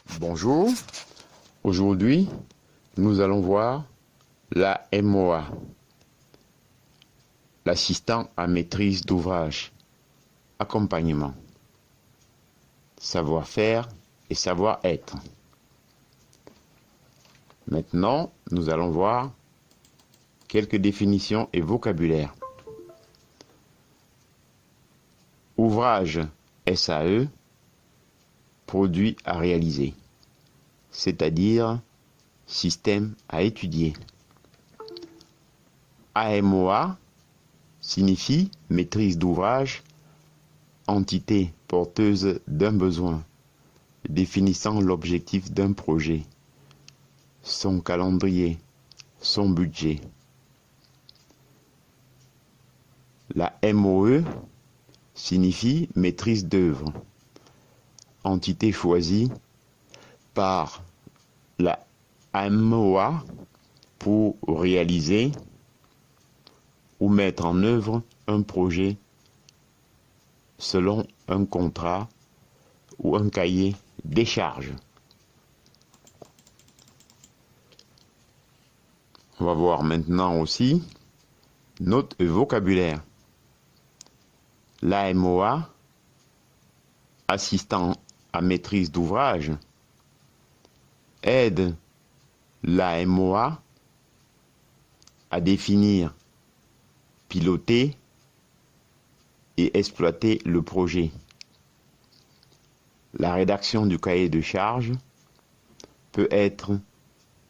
Bonjour, aujourd'hui nous allons voir la MOA, l'assistant à maîtrise d'ouvrage, accompagnement, savoir-faire et savoir-être. Maintenant, nous allons voir quelques définitions et vocabulaire. Ouvrage SAE, produit à réaliser, c'est-à-dire système à étudier. AMOA signifie maîtrise d'ouvrage, entité porteuse d'un besoin, définissant l'objectif d'un projet, son calendrier, son budget. La MOE signifie maîtrise d'œuvre, entité choisie par la MOA pour réaliser ou mettre en œuvre un projet selon un contrat ou un cahier des charges. On va voir maintenant aussi notre vocabulaire. L'AMOA, assistant à maîtrise d'ouvrage, aide l'AMOA à définir, piloter et exploiter le projet. La rédaction du cahier de charges peut être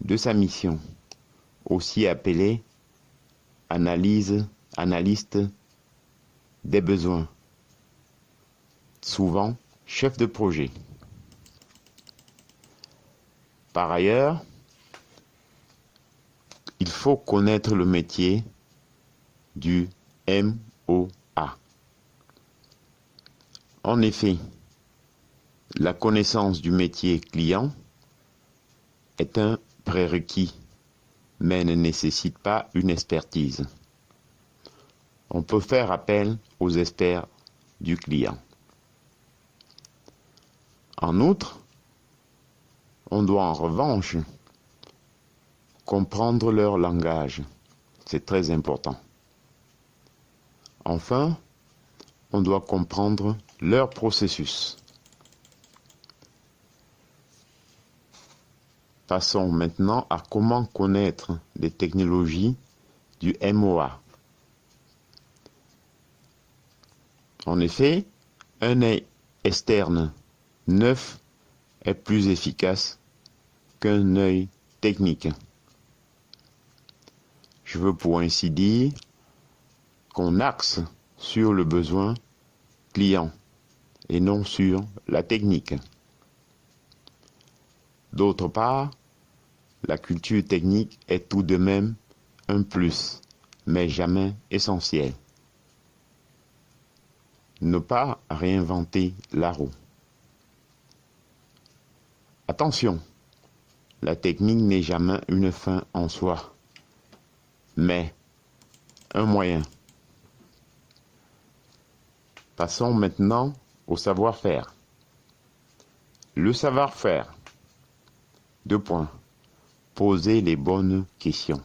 de sa mission, aussi appelée analyste des besoins, souvent chef de projet. Par ailleurs, il faut connaître le métier du MOA. En effet, la connaissance du métier client est un prérequis, mais ne nécessite pas une expertise. On peut faire appel aux experts du client. En outre, on doit en revanche comprendre leur langage. C'est très important. Enfin, on doit comprendre leur processus. Passons maintenant à comment connaître les technologies du MOA. En effet, un œil externe neuf est plus efficace qu'un œil technique. Je veux pour ainsi dire qu'on axe sur le besoin client et non sur la technique. D'autre part, la culture technique est tout de même un plus, mais jamais essentiel. Ne pas réinventer la roue. Attention, la technique n'est jamais une fin en soi, mais un moyen. Passons maintenant au savoir-faire. Le savoir-faire. 2 points. Poser les bonnes questions.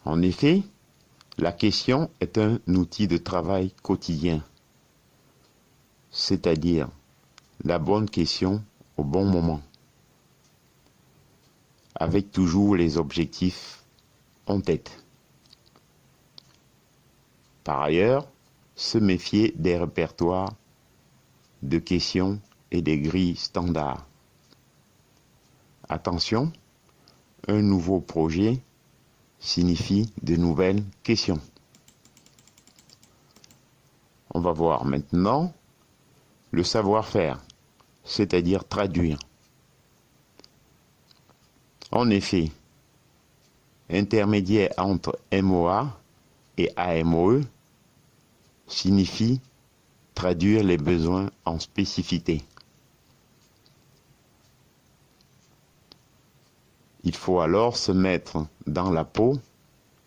En effet, la question est un outil de travail quotidien, c'est-à-dire la bonne question au bon moment, avec toujours les objectifs en tête. Par ailleurs, se méfier des répertoires de questions et des grilles standards. Attention, un nouveau projet signifie de nouvelles questions. On va voir maintenant le savoir-faire, c'est-à-dire traduire. En effet, intermédiaire entre MOA et AMOE signifie traduire les besoins en spécificité. Il faut alors se mettre dans la peau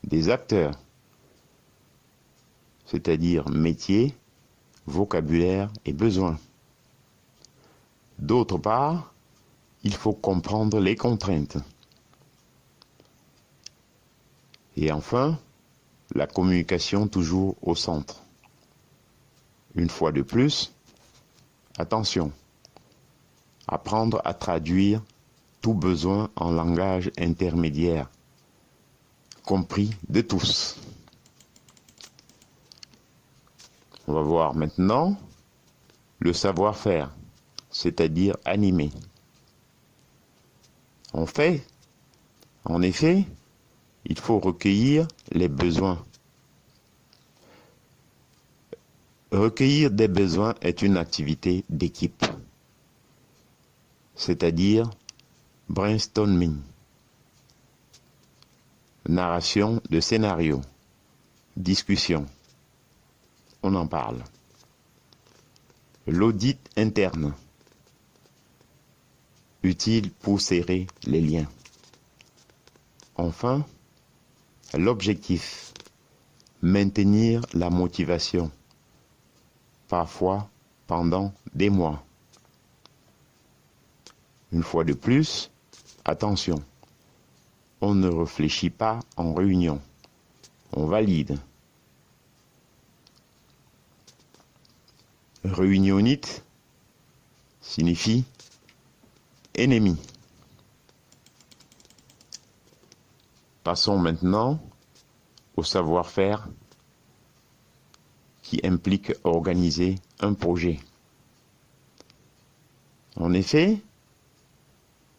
des acteurs, c'est-à-dire métier, vocabulaire et besoins. D'autre part, il faut comprendre les contraintes. Et enfin, la communication toujours au centre. Une fois de plus, attention, apprendre à traduire tout besoin en langage intermédiaire, compris de tous. On va voir maintenant le savoir-faire, c'est-à-dire animer. En effet, il faut recueillir les besoins. Recueillir des besoins est une activité d'équipe, c'est-à-dire brainstorming, narration de scénario, discussion. On en parle. L'audit interne, utile pour serrer les liens. Enfin, l'objectif, maintenir la motivation, parfois pendant des mois. Une fois de plus, attention, on ne réfléchit pas en réunion, on valide. Réunionnite signifie ennemi. Passons maintenant au savoir-faire qui implique organiser un projet. En effet,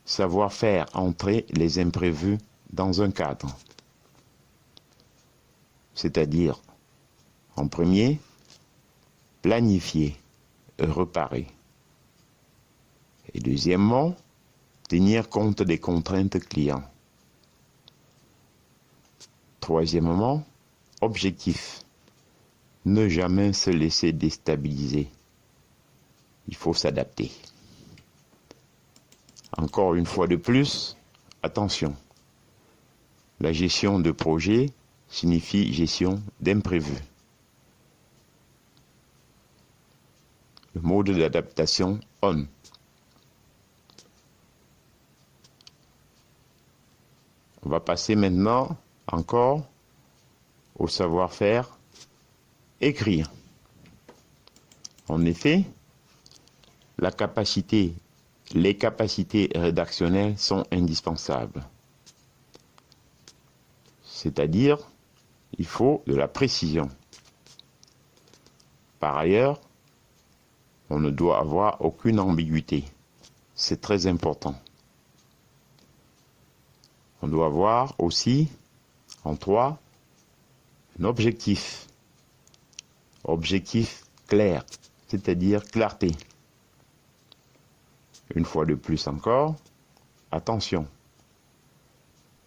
savoir faire entrer les imprévus dans un cadre. C'est-à-dire, en premier, planifier, reparer. Et deuxièmement, tenir compte des contraintes clients. Troisièmement, objectif, ne jamais se laisser déstabiliser. Il faut s'adapter. Encore une fois de plus, attention. La gestion de projet signifie gestion d'imprévus. Le mode d'adaptation on. On va passer maintenant encore au savoir-faire écrire. En effet, les capacités rédactionnelles sont indispensables. C'est-à-dire, il faut de la précision. Par ailleurs, on ne doit avoir aucune ambiguïté. C'est très important. On doit avoir aussi, en 3, un objectif. Objectif clair, c'est-à-dire clarté. Une fois de plus encore, attention.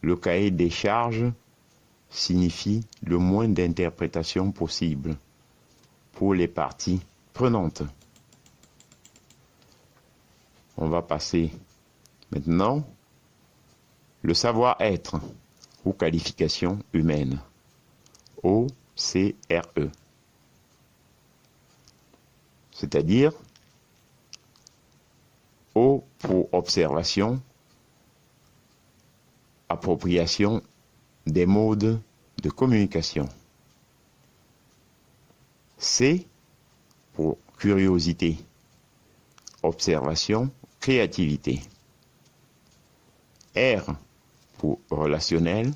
Le cahier des charges signifie le moins d'interprétation possible pour les parties prenantes. On va passer maintenant le savoir-être ou qualification humaine, OCRE. C'est-à-dire O pour observation, appropriation des modes de communication. C pour curiosité, observation, créativité. R pour relationnel,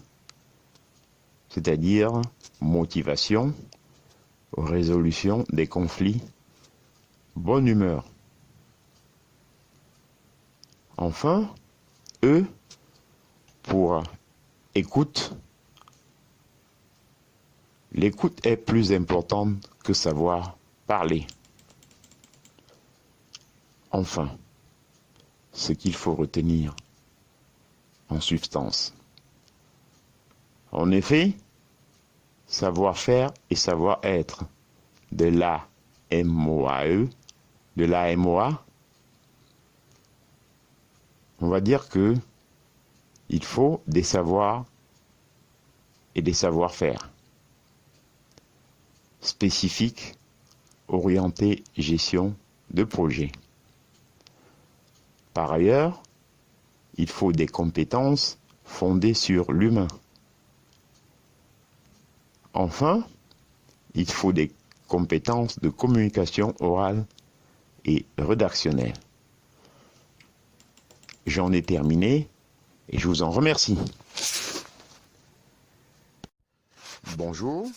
c'est-à-dire motivation, résolution des conflits, bonne humeur. Enfin, E pour écoute. L'écoute est plus importante que savoir parler. Enfin, ce qu'il faut retenir en substance. En effet, savoir-faire et savoir-être de l'AMOA, on va dire que il faut des savoirs et des savoir-faire spécifiques orientés gestion de projet. Par ailleurs, il faut des compétences fondées sur l'humain. Enfin, il faut des compétences de communication orale et rédactionnelle. J'en ai terminé et je vous en remercie. Bonjour,